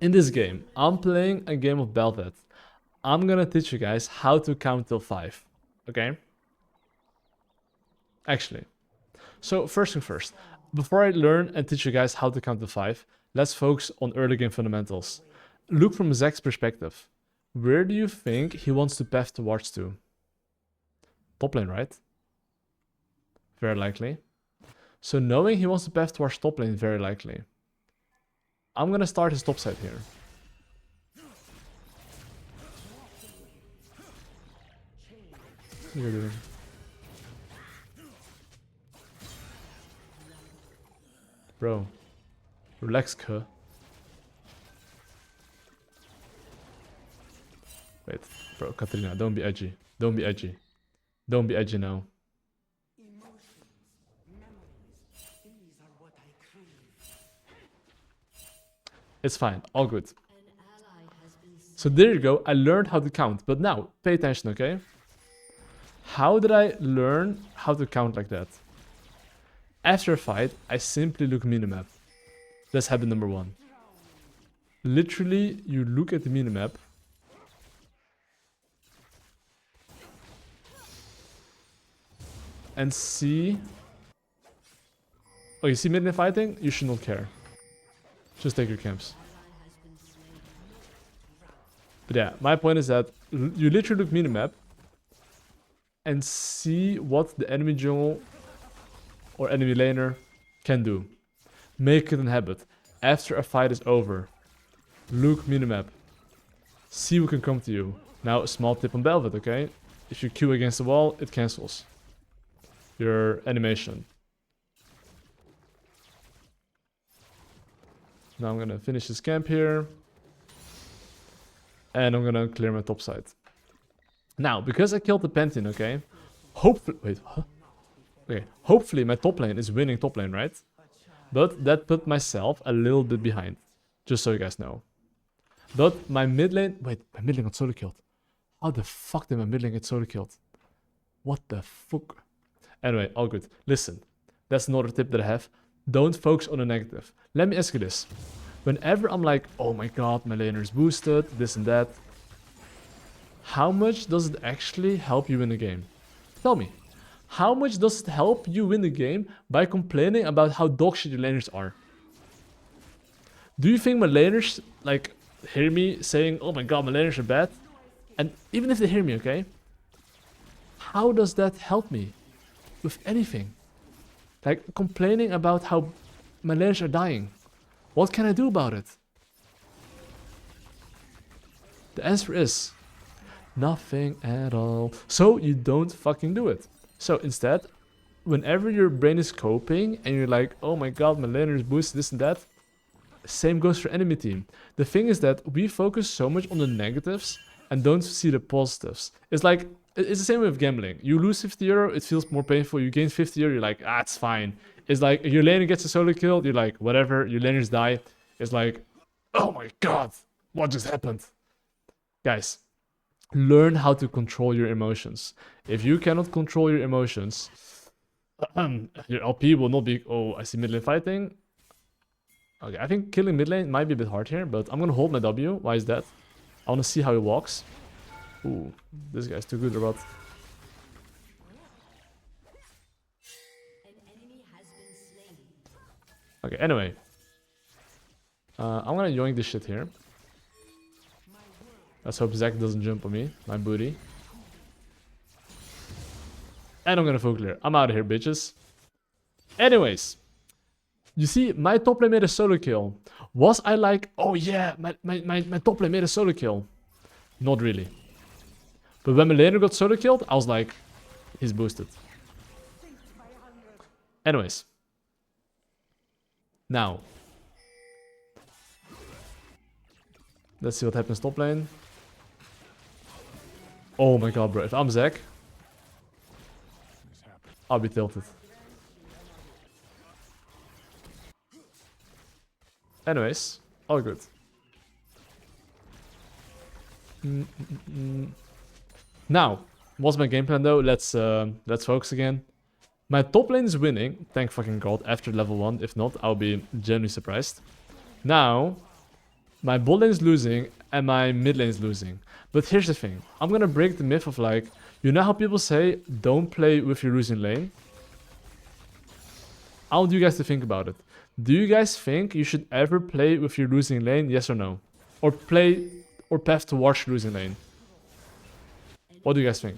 In this game, I'm playing a game of Bel'Veth. I'm gonna teach you guys how to count till 5, okay? Actually, so first thing first, before I learn and teach you guys how to count to 5, let's focus on early game fundamentals. Look from Zach's perspective. Where do you think he wants to path towards to? Top lane, right? Very likely. So knowing he wants to path towards top lane, very likely. I'm gonna start his top side here. What are you doing? Bro, relax, cuh. Wait, bro, Katarina, don't be edgy. Don't be edgy. Don't be edgy now. It's fine, all good. So there you go, I learned how to count. But now, pay attention, okay? How did I learn how to count like that? After a fight, I simply look minimap. That's habit number 1. Literally, you look at the minimap. And see... Oh, you see mid lane fighting? You should not care. Just take your camps. But yeah, my point is that you literally look minimap and see what the enemy jungle or enemy laner can do. Make it a habit. After a fight is over, look minimap. See who can come to you. Now, a small tip on Bel'Veth, okay? If you Q against the wall, it cancels your animation. Now I'm gonna finish this camp here. And I'm gonna clear my top side. Now, because I killed the Pantheon, okay? Hopefully... Wait, huh? Okay, hopefully my top lane is winning top lane, right? But that put myself a little bit behind. Just so you guys know. But my mid lane... Wait, my mid lane got solo killed. How the fuck did my mid lane get solo killed? What the fuck? Anyway, all good. Listen, that's another tip that I have. Don't focus on the negative. Let me ask you this. Whenever I'm like, oh my god, my laner is boosted, this and that. How much does it actually help you win the game? Tell me. How much does it help you win the game by complaining about how dogshit your laners are? Do you think my laners, like, hear me saying, oh my god, my laners are bad? And even if they hear me, okay? How does that help me with anything? Like, complaining about how my laners are dying. What can I do about it? The answer is nothing at all. So you don't fucking do it. So instead, whenever your brain is coping and you're like, oh my god, my laner is boosted, this and that, same goes for enemy team. The thing is that we focus so much on the negatives and don't see the positives. It's like, it's the same with gambling. You lose 50 euro, it feels more painful. You gain 50 euro, you're like, ah, it's fine. It's like, your laner gets a solo kill, you're like, whatever, your laners die. It's like, oh my god, what just happened? Guys, learn how to control your emotions. If you cannot control your emotions, your LP will not be... Oh, I see mid lane fighting. Okay, I think killing mid lane might be a bit hard here, but I'm gonna hold my W. Why is that? I wanna see how he walks. Ooh, this guy's too good or what? Okay, anyway. I'm gonna yoink this shit here. Let's hope Zach doesn't jump on me, my booty. And I'm gonna full clear. I'm out of here, bitches. Anyways. You see, my top lane made a solo kill. Was I like, oh yeah, my top lane made a solo kill? Not really. But when my laner got solo killed, I was like, he's boosted. Anyways. Now. Let's see what happens top lane. Oh my god, bro. If I'm Zach, I'll be tilted. Anyways, all good. Now, what's my game plan though? Let's focus again. My top lane is winning, thank fucking god, after level 1. If not, I'll be genuinely surprised. Now, my bot lane is losing and my mid lane is losing. But here's the thing. I'm gonna break the myth of like, you know how people say, don't play with your losing lane? I want you guys to think about it. Do you guys think you should ever play with your losing lane? Yes or no? Or play or path towards your losing lane? What do you guys think?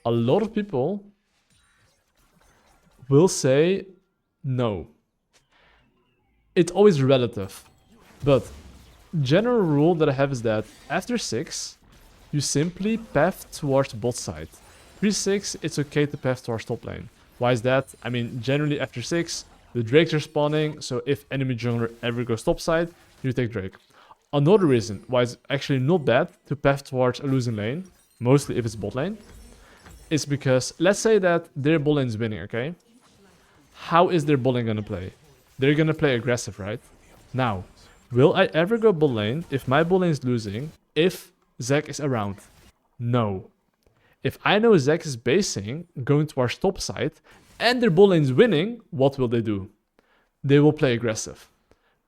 A lot of people will say no. It's always relative. But general rule that I have is that after 6, you simply path towards bot side. 3-6, it's okay to path towards top lane. Why is that? I mean, generally after 6, the drakes are spawning, so if enemy jungler ever goes top side, you take drake. Another reason why it's actually not bad to path towards a losing lane, mostly if it's bot lane, is because let's say that their bot lane is winning, okay? How is their bot lane gonna play? They're gonna play aggressive, right? Now, will I ever go bot lane if my bot lane is losing if Zac is around? No. If I know Zac is basing, going towards top side, and their bot lane is winning, what will they do? They will play aggressive.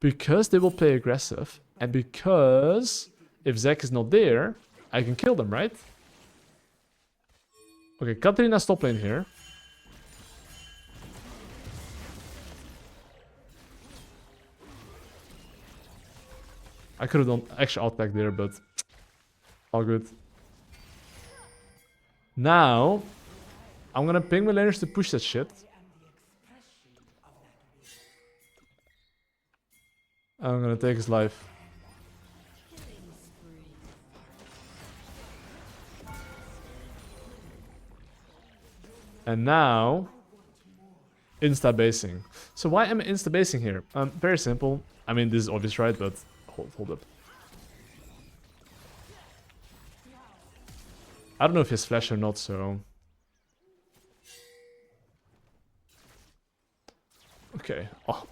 Because they will play aggressive, and because if Zac is not there, I can kill them, right? Okay, Katarina's top lane here. I could have done extra attack there, but all good. Now, I'm gonna ping my laners to push that shit. I'm gonna take his life. And now, insta-basing. So why am I insta-basing here? Very simple. I mean, this is obvious, right? But hold up. I don't know if he has flash or not, so... Okay. Oh,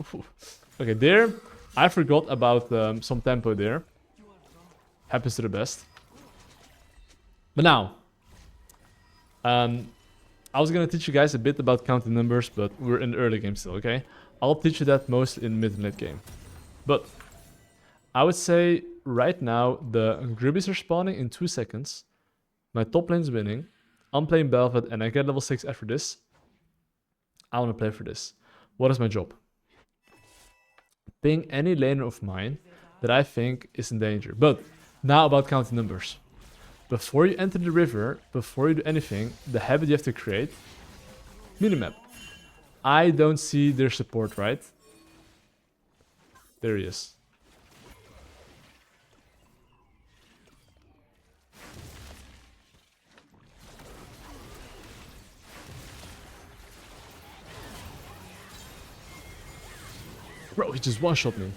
okay, there. I forgot about some tempo there. Happens to the best. But now... I was gonna teach you guys a bit about counting numbers, but we're in the early game still, okay? I'll teach you that mostly in mid and late game. But I would say right now the Grubbies are spawning in 2 seconds. My top lane's winning. I'm playing Bel'Veth and I get level 6 after this. I wanna play for this. What is my job? Ping any laner of mine that I think is in danger. But now about counting numbers. Before you enter the river, before you do anything, the habit you have to create, minimap. I don't see their support, right? There he is. Bro, he just one-shot me.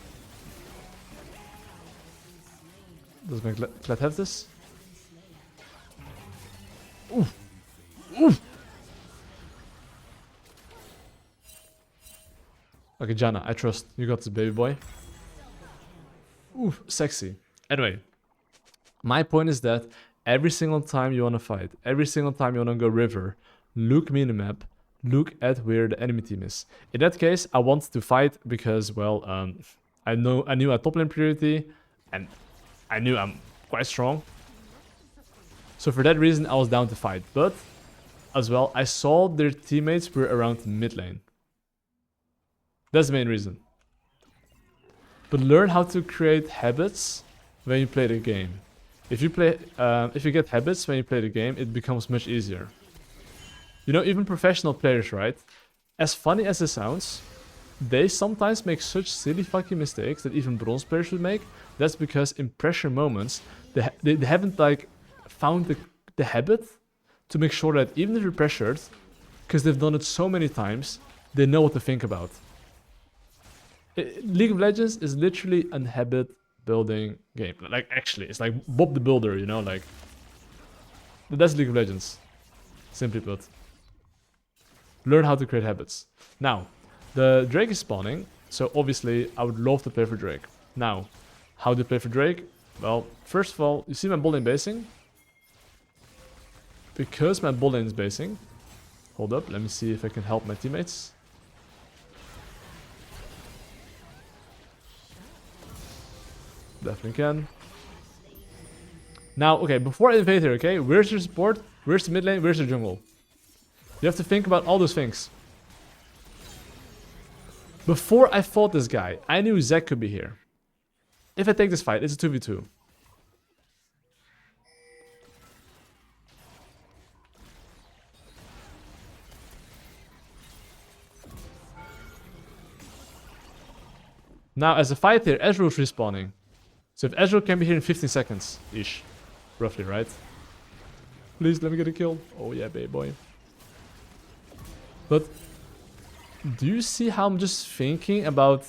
Does my Kled have this? Oof. Oof. Okay, Janna, I trust. You got this, baby boy. Oof, sexy. Anyway, my point is that every single time you want to fight, every single time you want to go river, look minimap, look at where the enemy team is. In that case, I wanted to fight because, well, I knew I had top lane priority, and I knew I'm quite strong. So for that reason, I was down to fight. But, as well, I saw their teammates were around mid lane. That's the main reason. But learn how to create habits when you play the game. If you get habits when you play the game, it becomes much easier. You know, even professional players, right? As funny as it sounds, they sometimes make such silly fucking mistakes that even bronze players would make. That's because in pressure moments, they haven't like found the habit to make sure that even if you're pressured, because they've done it so many times, they know what to think about. League of Legends is literally a habit building game. Like, actually, it's like Bob the Builder, you know, like... That's League of Legends, simply put. Learn how to create habits. Now, the Drake is spawning, so obviously I would love to play for Drake. Now, how do you play for Drake? Well, first of all, you see my bot lane basing? Because my bot lane is basing... Hold up, let me see if I can help my teammates. Definitely can. Now, okay, before I invade here, okay? Where's your support? Where's the mid lane? Where's your jungle? You have to think about all those things. Before I fought this guy, I knew Zek could be here. If I take this fight, it's a 2v2. Now, as a fight here, Ezreal's respawning. So if Ezreal can be here in 15 seconds-ish. Roughly, right? Please, let me get a kill. Oh yeah, baby boy. But do you see how I'm just thinking about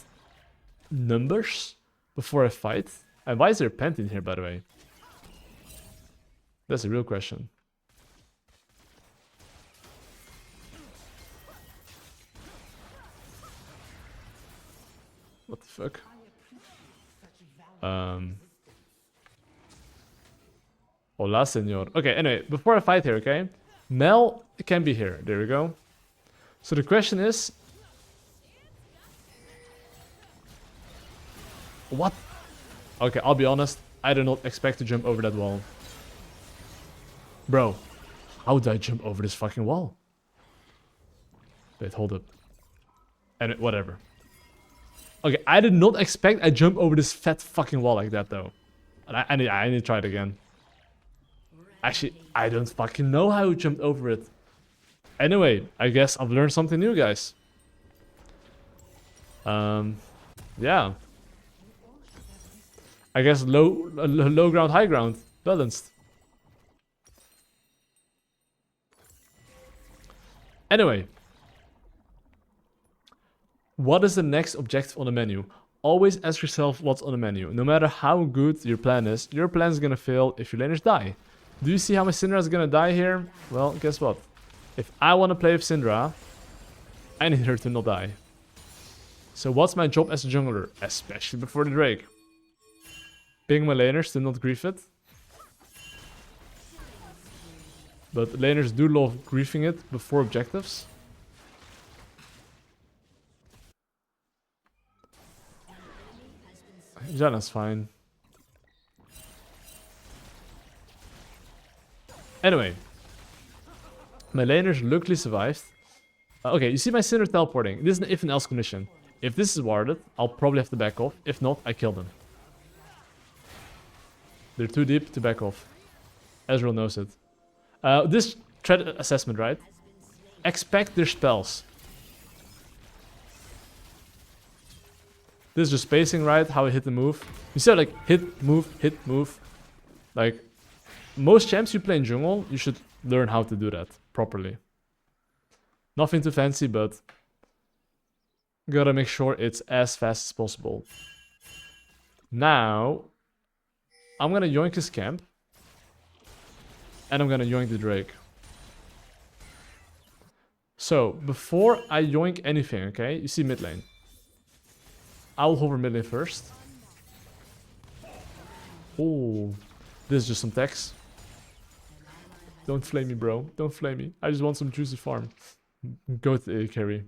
numbers before I fight? And why is there a pent in here, by the way? That's a real question. What the fuck? Hola, senor. Okay, anyway, before I fight here, okay? Mel can be here. There we go. So the question is... What? Okay, I'll be honest. I did not expect to jump over that wall. Bro, how did I jump over this fucking wall? Wait, hold up. And whatever. Okay, I did not expect I jump over this fat fucking wall like that, though. And I need to try it again. Actually, I don't fucking know how I jumped over it. Anyway, I guess I've learned something new, guys. Yeah. I guess low ground, high ground. Balanced. Anyway. What is the next objective on the menu? Always ask yourself what's on the menu. No matter how good your plan is gonna fail if your laners die. Do you see how my Syndra is gonna die here? Well, guess what? If I want to play with Syndra, I need her to not die. So what's my job as a jungler? Especially before the Drake. Ping my laners to not grief it. But laners do love griefing it before objectives. Janna's fine. Anyway. My laners luckily survived. Okay, you see my Syndra teleporting. This is an if and else condition. If this is warded, I'll probably have to back off. If not, I kill them. They're too deep to back off. Ezreal knows it. This threat assessment, right? Expect their spells. This is just spacing, right? How I hit the move. You see how, like, hit, move. Like, most champs you play in jungle, you should learn how to do that properly. Nothing too fancy, but gotta make sure it's as fast as possible. Now, I'm gonna yoink his camp. And I'm gonna yoink the Drake. So, before I yoink anything, okay? You see mid lane. I'll hover mid lane first. Oh, this is just some text. Don't flame me, bro. Don't flame me. I just want some juicy farm. Go to the carry.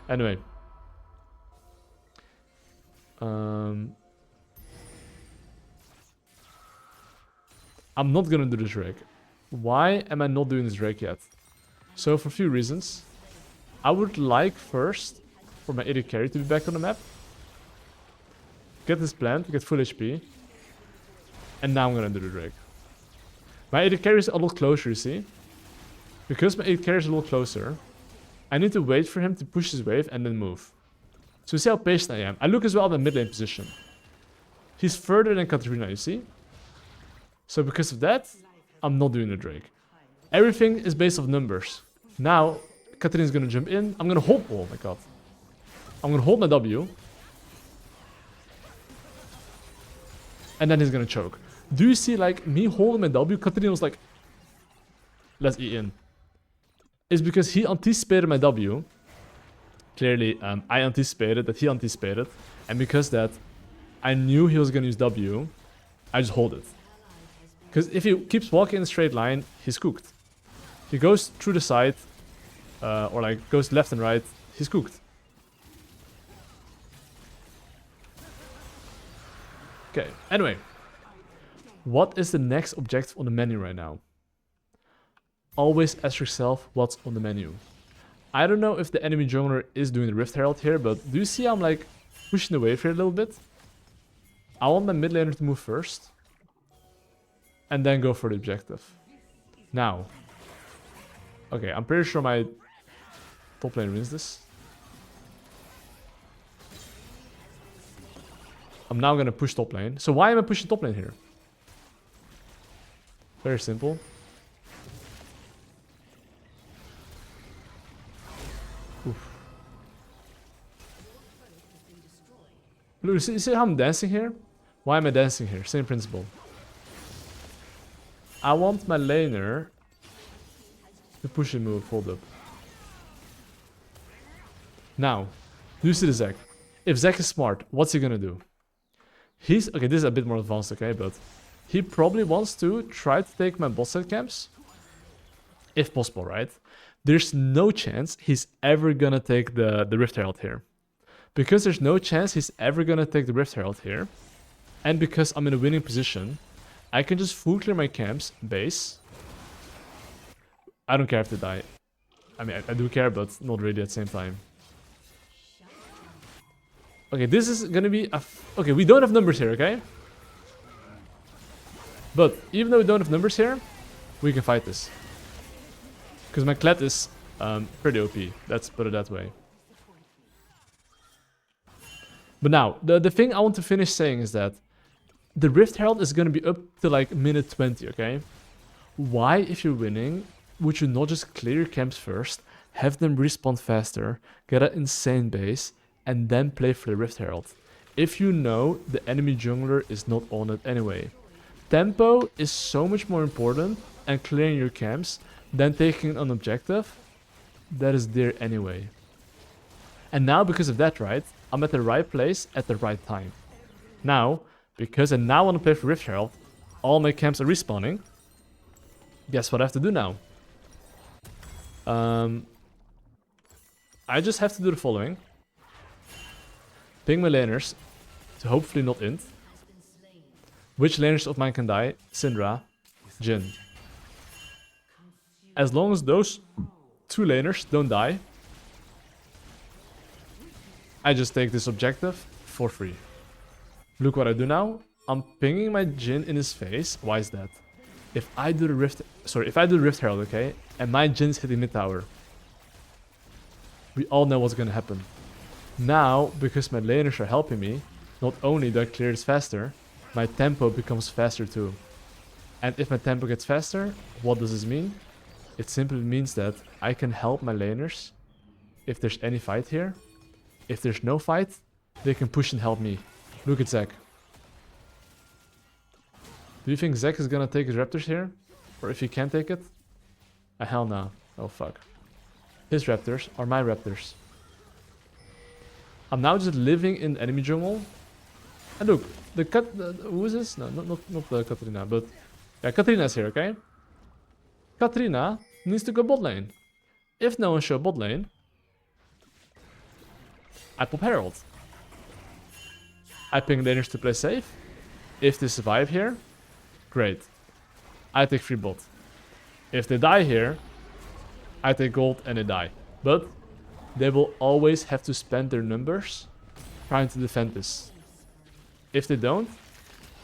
Anyway. I'm not gonna do this Drake. Why am I not doing this Drake yet? So, for a few reasons. I would like first for my AD carry to be back on the map. Get this plant, get full HP. And now I'm gonna do the Drake. My AD carry is a lot closer, you see? Because my AD carry is a lot closer, I need to wait for him to push his wave and then move. So you see how patient I am. I look as well at the mid lane position. He's further than Katarina, you see? So because of that, I'm not doing the Drake. Everything is based on numbers. Now, Katarina's gonna jump in. I'm gonna hold... Oh my god. I'm gonna hold my W. And then he's gonna choke. Do you see, like, me holding my W? Katarina was like, let's E in. It's because he anticipated my W. Clearly, I anticipated that he anticipated. And because that, I knew he was gonna use W. I just hold it. Because if he keeps walking in a straight line, he's cooked. If he goes through the side, or like goes left and right, he's cooked. Okay, anyway. What is the next objective on the menu right now? Always ask yourself what's on the menu. I don't know if the enemy jungler is doing the Rift Herald here, but do you see I'm like pushing the wave here a little bit? I want my mid laner to move first. And then go for the objective. Now. Okay, I'm pretty sure my top lane wins this. I'm now gonna push top lane. So why am I pushing top lane here? Very simple. Oof. Look, you see how I'm dancing here? Why am I dancing here? Same principle. I want my laner to push and move. Hold up. Now, do you see the Zek? If Zek is smart, what's he gonna do? He's... Okay, this is a bit more advanced, okay, but... He probably wants to try to take my bot side camps. If possible, right? There's no chance he's ever gonna take the Rift Herald here. Because there's no chance he's ever gonna take the Rift Herald here. And because I'm in a winning position, I can just full clear my camps, base. I don't care if they die. I mean, I do care, but not really at the same time. Okay, this is gonna be a... Okay, we don't have numbers here, okay? But even though we don't have numbers here, we can fight this. Because my Kled is pretty OP. Let's put it that way. But now, the thing I want to finish saying is that the Rift Herald is going to be up to like minute 20, okay? Why, if you're winning, would you not just clear your camps first, have them respawn faster, get an insane base, and then play for the Rift Herald? If you know the enemy jungler is not on it anyway. Tempo is so much more important and clearing your camps than taking an objective that is there anyway. And now because of that, right, I'm at the right place at the right time. Now, because I now want to play for Rift Herald, all my camps are respawning. Guess what I have to do now? I just have to do the following. Ping my laners to hopefully not int. Which laners of mine can die? Syndra, Jhin. As long as those two laners don't die, I just take this objective for free. Look what I do now. I'm pinging my Jhin in his face. Why is that? If I do the Rift Herald, okay, and my Jin's hitting mid tower, we all know what's gonna happen. Now, because my laners are helping me, not only do I clear this faster, my tempo becomes faster too. And if my tempo gets faster, what does this mean? It simply means that I can help my laners if there's any fight here. If there's no fight, they can push and help me. Look at Zek. Do you think Zek is gonna take his raptors here? Or if he can take it? Hell no. Oh fuck. His raptors are my raptors. I'm now just living in enemy jungle. And look, who is this? No, not the Katarina, but yeah, Katarina's here, okay? Katarina needs to go bot lane. If no one shows bot lane, I pop Herald. I ping laners to play safe. If they survive here, great. I take free bot. If they die here, I take gold and they die. But they will always have to spend their numbers trying to defend this. If they don't,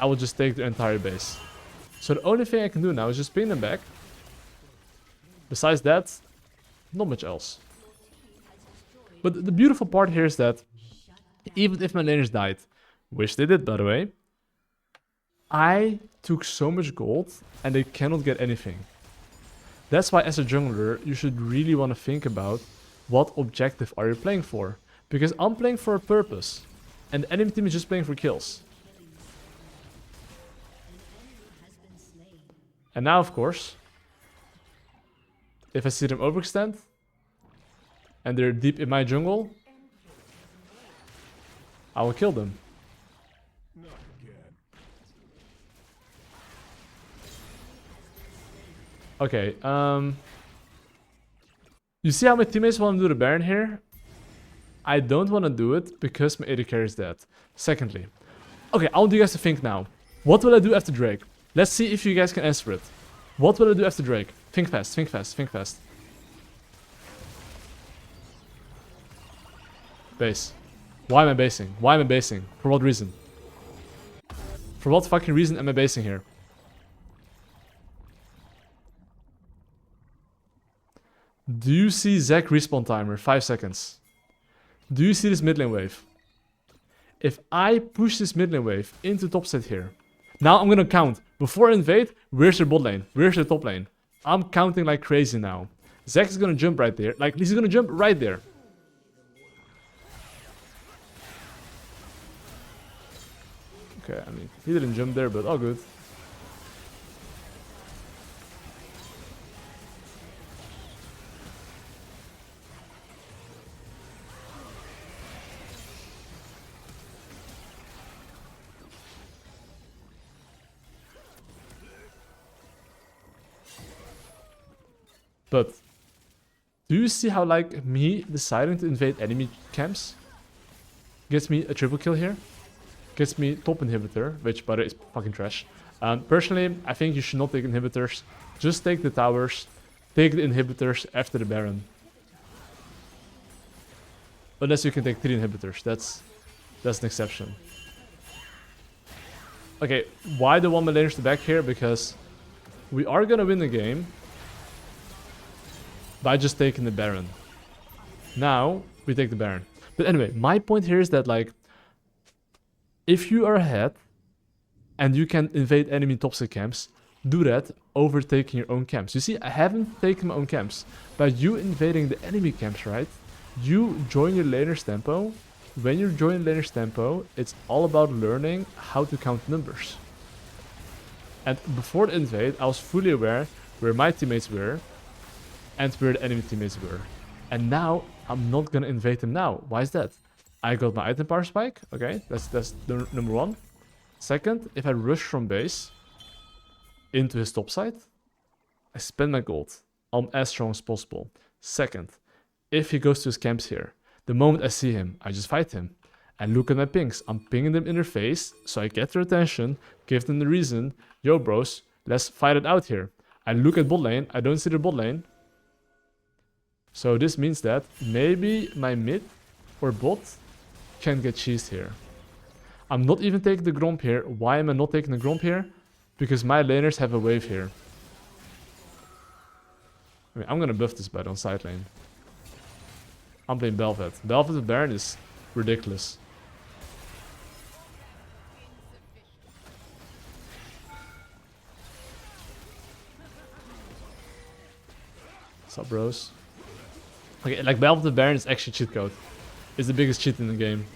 I will just take their entire base. So the only thing I can do now is just ping them back. Besides that, not much else. But the beautiful part here is that even if my laners died, which they did by the way, I took so much gold and they cannot get anything. That's why as a jungler, you should really want to think about what objective are you playing for. Because I'm playing for a purpose. And the enemy team is just playing for kills. And now, of course, if I see them overextend, and they're deep in my jungle, I will kill them. Okay, you see how my teammates want to do the Baron here? I don't want to do it because my AD carry is dead. Secondly, Okay, I want you guys to think now. What will I do after Drake? Let's see if you guys can answer it. What will I do after Drake? Think fast, think fast, think fast. Base. Why am I basing? Why am I basing? For what reason? For what fucking reason am I basing here? Do you see Zac respawn timer? 5 seconds. Do you see this mid lane wave? If I push this mid lane wave into top set here, now I'm gonna count. Before invade, where's your bot lane? Where's your top lane? I'm counting like crazy now. Zac is gonna jump right there. Like, he's gonna jump right there. Okay, I mean, he didn't jump there, but all good. But do you see how, like, me deciding to invade enemy camps gets me a triple kill here? Gets me top inhibitor, which by the way is fucking trash. Personally, I think you should not take inhibitors. Just take the towers. Take the inhibitors after the Baron. Unless you can take 3 inhibitors. That's an exception. Okay, why the 1 laners to back here? Because we are gonna win the game by just taking the Baron. Now, we take the Baron. But anyway, my point here is that, like, if you are ahead and you can invade enemy topside camps, do that over taking your own camps. You see, I haven't taken my own camps. By you invading the enemy camps, right? You join your laner's tempo. When you join laner's tempo, it's all about learning how to count numbers. And before the invade, I was fully aware where my teammates were and where the enemy teammates were. And now, I'm not gonna invade them now. Why is that? I got my item power spike. Okay, that's the number 1. Second, if I rush from base into his top side, I spend my gold. I'm as strong as possible. Second, if he goes to his camps here, the moment I see him, I just fight him. And look at my pings. I'm pinging them in their face, so I get their attention, give them the reason. Yo, bros, let's fight it out here. I look at bot lane, I don't see their bot lane. So this means that maybe my mid or bot can get cheesed here. I'm not even taking the Gromp here. Why am I not taking the Gromp here? Because my laners have a wave here. I mean, I'm gonna buff this bot on side lane. I'm playing Bel'Veth. Bel'Veth with Baron is ridiculous. What's up, bros? Okay, like Bel'Veth with Baron is actually cheat code. It's the biggest cheat in the game.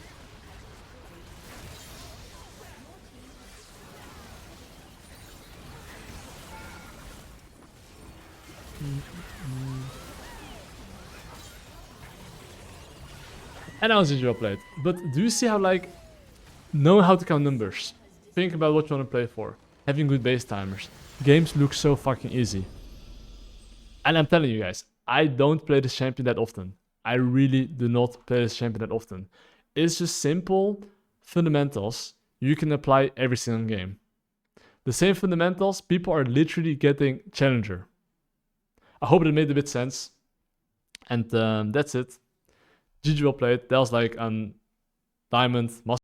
And I was GG well played. But do you see how, like, know how to count numbers? Think about what you want to play for. Having good base timers. Games look so fucking easy. And I'm telling you guys, I don't play this champion that often. I really do not play this champion that often. It's just simple fundamentals you can apply every single game. The same fundamentals, people are literally getting challenger. I hope it made a bit sense. And that's it. GG well played. That was like diamond, master.